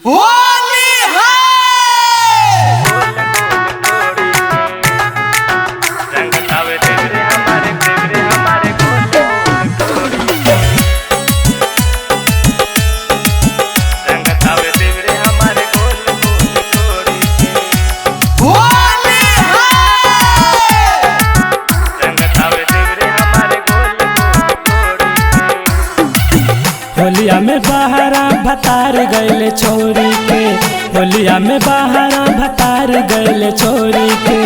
होली है। होलिया में बहारा भतार गैले छोरी के, होलिया में बहारा भतार गैले छोरी के,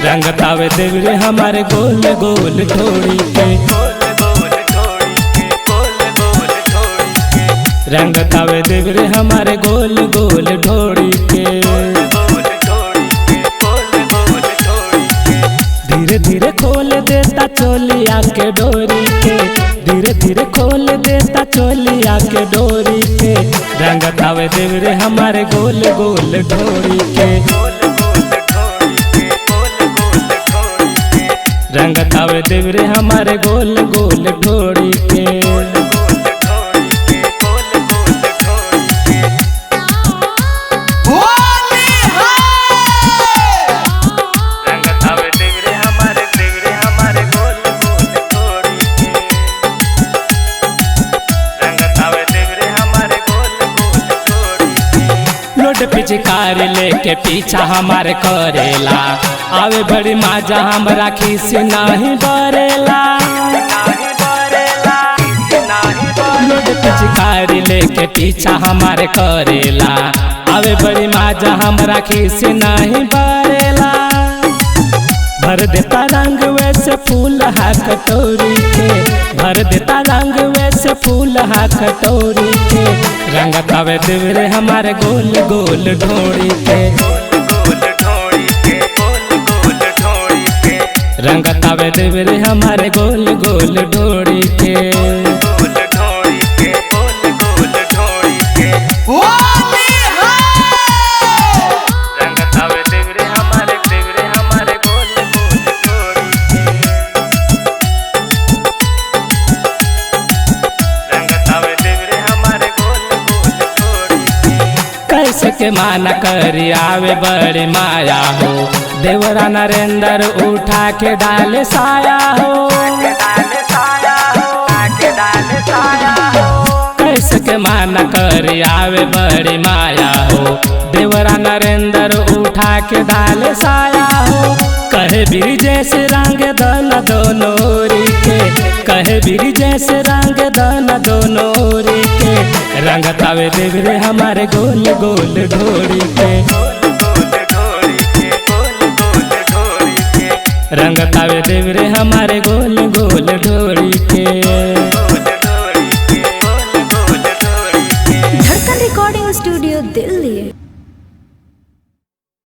रंगतावे देवरे हमारे गोल गोल ढोरी के, रंगतावे देवरे हमारे गोल गोल ढोरी के। धीरे धीरे खोल देता चोलिया के डोरी के, धीरे धीरे खोल देता चोलिया के डोरी के, रंगतावे देवरे हमारे गोल गोल ढोरी के, रंगतावे देवरे हमारे गोल गोल ढोरी के। पिचकार लेके पीछा हमारे करेला, आवे बड़ी माजा हमरा खीस नहीं बरेला, पिचकार लेके पीछा हमारे करेला, आवे बड़ी माजा हमरा खीस नहीं बरेला। भर देता रंग वैसे फूल हा कटोरी के, भर देता रंग वैसे फूल हा कटोरी के, रंगतावे देवरे हमारे गोल गोल ढोरी के, रंगतावे देवरे हमारे गोल गोल ढोरी के। कैसे के माना करी आवे बड़ी माया हो, देवरा नरेंद्र उठा के डाले साया हो, कैसे के माना करी आवे बड़ी माया हो, देवरा नरेंद्र उठा के डाले साया हो। कहे बीर जैसे रंग दाना दोनों के, कहे बीर जैसे रंग दाना दोनों के, रंगतावे देवरे हमारे गोल गोल ढोरी के, रंगतावे देवरे हमारे गोल गोल